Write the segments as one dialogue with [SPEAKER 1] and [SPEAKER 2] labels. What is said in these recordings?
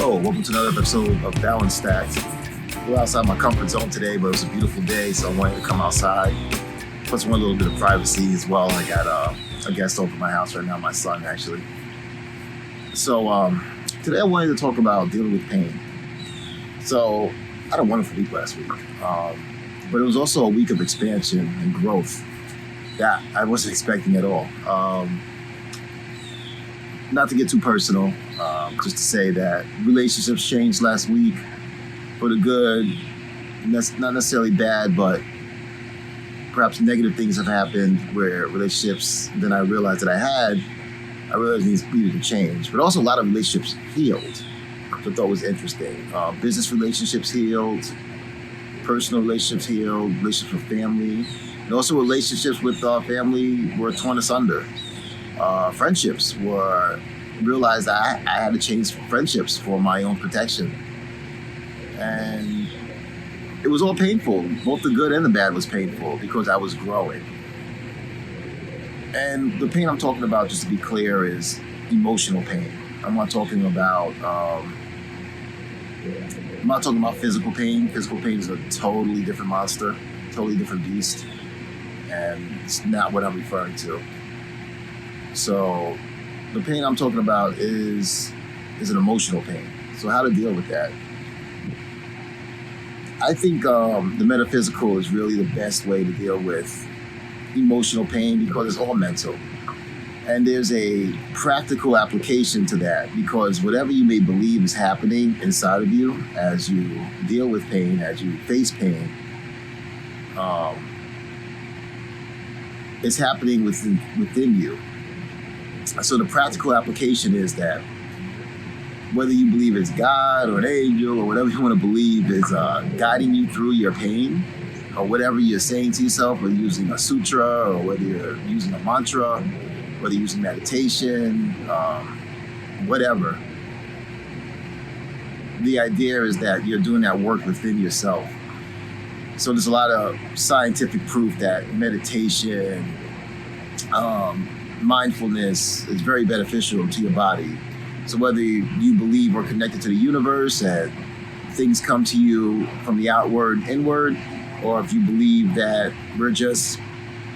[SPEAKER 1] Hello, welcome to another episode of Balance Stacked. We're outside my comfort zone today, but it was a beautiful day, so I wanted to come outside. Plus, want a little bit of privacy as well. I got a guest over my house right now, my son actually. So today I wanted to talk about dealing with pain. So I had a wonderful week last week, but it was also a week of expansion and growth that I wasn't expecting at all. Not to get too personal, just to say that relationships changed last week for the good. Not necessarily bad, but perhaps negative things have happened where relationships that I realized needed to change. But also a lot of relationships healed, which I thought was interesting. Business relationships healed, personal relationships healed, relationships with family, and also relationships with family were torn asunder. Friendships realized I had to change friendships for my own protection. And it was all painful. Both the good and the bad was painful because I was growing. And the pain I'm talking about, just to be clear, is emotional pain. I'm not talking about physical pain. Physical pain is a totally different monster, totally different beast. And it's not what I'm referring to. So the pain I'm talking about is an emotional pain. So how to deal with that? I think the metaphysical is really the best way to deal with emotional pain because it's all mental. And there's a practical application to that because whatever you may believe is happening inside of you as you deal with pain, as you face pain, it's happening within you. So the practical application is that whether you believe it's God or an angel or whatever you want to believe is guiding you through your pain or whatever you're saying to yourself, whether you're using a sutra or whether you're using a mantra, whether you're using meditation, whatever. The idea is that you're doing that work within yourself. So there's a lot of scientific proof that meditation, mindfulness is very beneficial to your body. So whether you believe we're connected to the universe and things come to you from the outward inward, or if you believe that we're just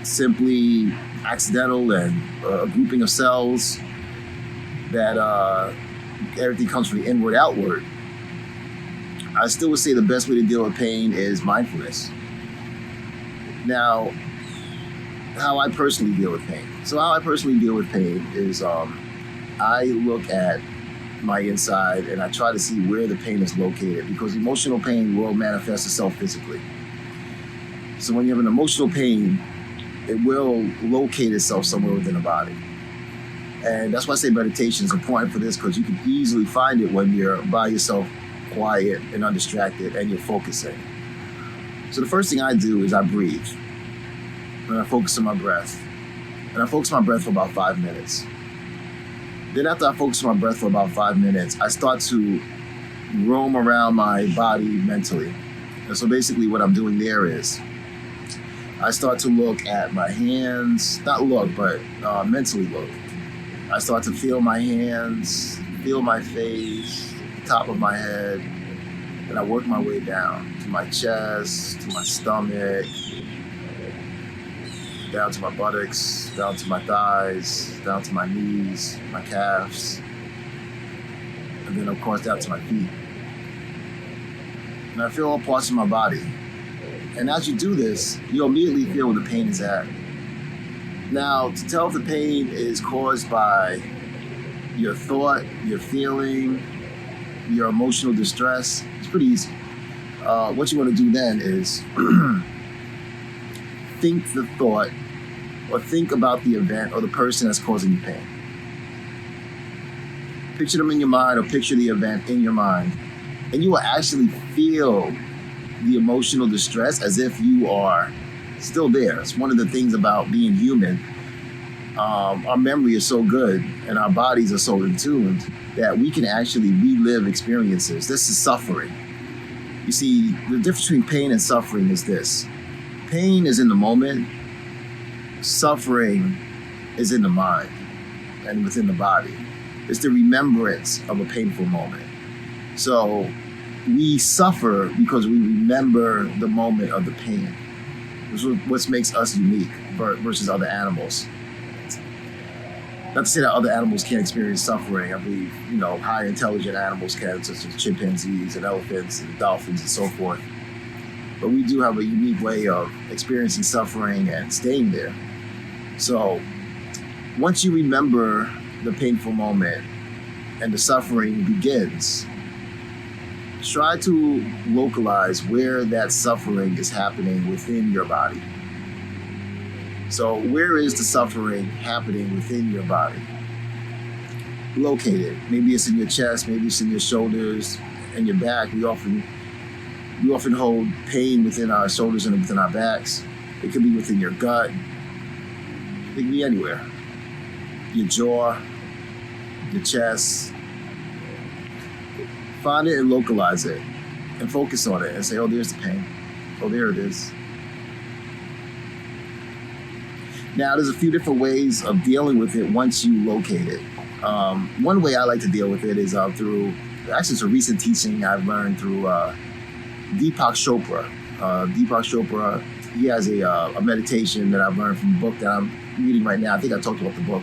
[SPEAKER 1] simply accidental and a grouping of cells, that everything comes from the inward outward, I still would say the best way to deal with pain is mindfulness. Now, how I personally deal with pain. So how I personally deal with pain is I look at my inside and I try to see where the pain is located because emotional pain will manifest itself physically. So when you have an emotional pain, it will locate itself somewhere within the body. And that's why I say meditation is important for this because you can easily find it when you're by yourself, quiet and undistracted and you're focusing. So the first thing I do is I breathe. And I focus on my breath. And I focus on my breath for about 5 minutes. Then after I focus on my breath for about 5 minutes, I start to roam around my body mentally. And so basically what I'm doing there is I start to look at my hands, not look, but mentally look. I start to feel my hands, feel my face, the top of my head, and I work my way down to my chest, to my stomach, down to my buttocks, down to my thighs, down to my knees, my calves, and then of course down to my feet. And I feel all parts of my body. And as you do this, you'll immediately feel where the pain is at. Now, to tell if the pain is caused by your thought, your feeling, your emotional distress, it's pretty easy. What you want to do then is think the thought or think about the event or the person that's causing you pain. Picture them in your mind or picture the event in your mind. And you will actually feel the emotional distress as if you are still there. It's one of the things about being human. Our memory is so good and our bodies are so in tune that we can actually relive experiences. This is suffering. You see, the difference between pain and suffering is this. Pain is in the moment. Suffering is in the mind and within the body. It's the remembrance of a painful moment. So we suffer because we remember the moment of the pain, which is what makes us unique versus other animals. Not to say that other animals can't experience suffering. I believe, high intelligent animals can, such as chimpanzees and elephants and dolphins and so forth. But we do have a unique way of experiencing suffering and staying there. So once you remember the painful moment and the suffering begins, try to localize where that suffering is happening within your body. So where is the suffering happening within your body? Locate it. Maybe it's in your chest, maybe it's in your shoulders and your back. We often hold pain within our shoulders and within our backs. It could be within your gut. It could be anywhere. Your jaw, your chest. Find it and localize it and focus on it and say, oh, there's the pain. Oh, there it is. Now, there's a few different ways of dealing with it once you locate it. One way I like to deal with it is through, actually it's a recent teaching I've learned through Deepak Chopra. Deepak Chopra, he has a meditation that I've learned from the book that I'm reading right now. I think I talked about the book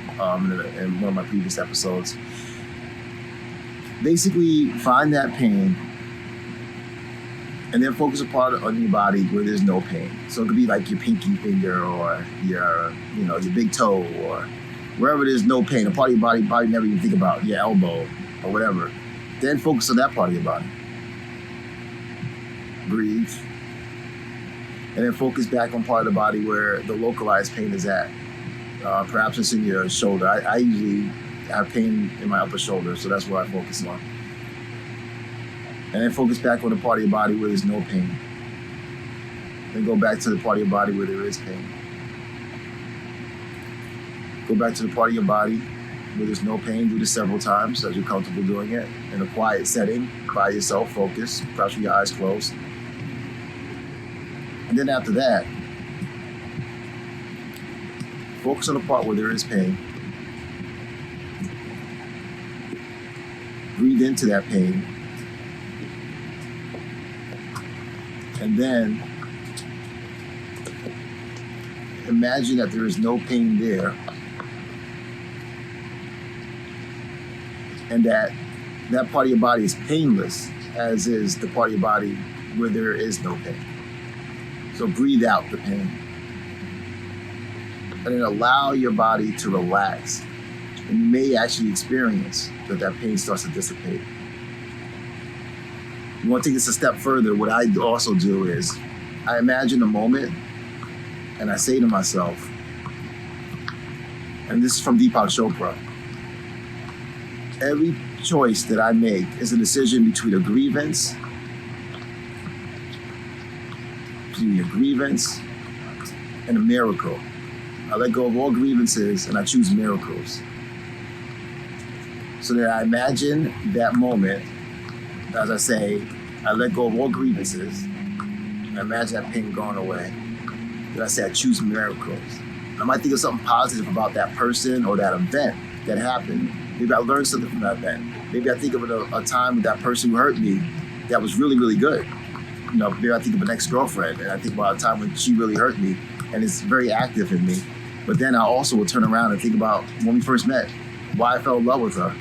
[SPEAKER 1] in one of my previous episodes. Basically, find that pain and then focus on your body where there's no pain. So it could be like your pinky finger or your big toe or wherever there's no pain, a part of your body never even think about, your elbow or whatever. Then focus on that part of your body. Breathe. And then focus back on part of the body where the localized pain is at. Perhaps it's in your shoulder. I usually have pain in my upper shoulder, so that's where I focus on. And then focus back on the part of your body where there's no pain. Then go back to the part of your body where there is pain. Go back to the part of your body where there's no pain. Do this several times as you're comfortable doing it in a quiet setting, by yourself, focus, perhaps with your eyes closed. And then after that, focus on the part where there is pain. Breathe into that pain. And then imagine that there is no pain there. And that part of your body is painless, as is the part of your body where there is no pain. So breathe out the pain. And then allow your body to relax. And you may actually experience that pain starts to dissipate. You want to take this a step further, what I also do is I imagine a moment and I say to myself, and this is from Deepak Chopra, every choice that I make is a decision between a grievance and a miracle. I let go of all grievances and I choose miracles. So that I imagine that moment, as I say, I let go of all grievances and I imagine that pain going away. Then I say I choose miracles. I might think of something positive about that person or that event that happened. Maybe I learned something from that event. Maybe I think of a time with that person who hurt me that was really, really good. Maybe I think of an ex-girlfriend and I think about a time when she really hurt me and it's very active in me. But then I also will turn around and think about when we first met, why I fell in love with her.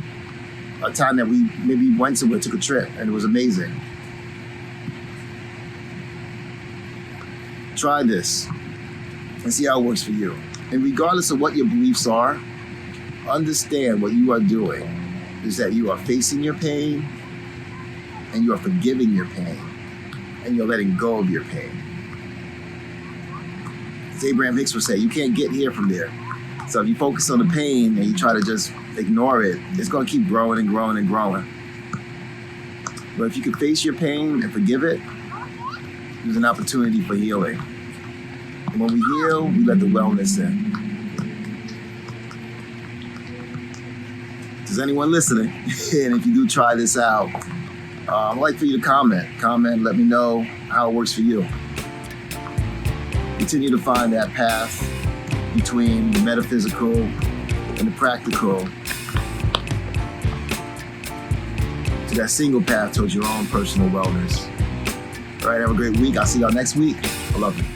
[SPEAKER 1] A time that we maybe went somewhere, took a trip, and it was amazing. Try this and see how it works for you. And regardless of what your beliefs are, understand what you are doing is that you are facing your pain and you are forgiving your pain and you're letting go of your pain. As Abraham Hicks would say, you can't get here from there. So if you focus on the pain and you try to just ignore it, it's going to keep growing and growing and growing. But if you can face your pain and forgive it, there's an opportunity for healing. And when we heal, we let the wellness in. Is anyone listening? And if you do try this out, I'd like for you to comment. Let me know how it works for you. Continue to find that path between the metaphysical and the practical to that single path towards your own personal wellness. All right, have a great week. I'll see y'all next week. I love you.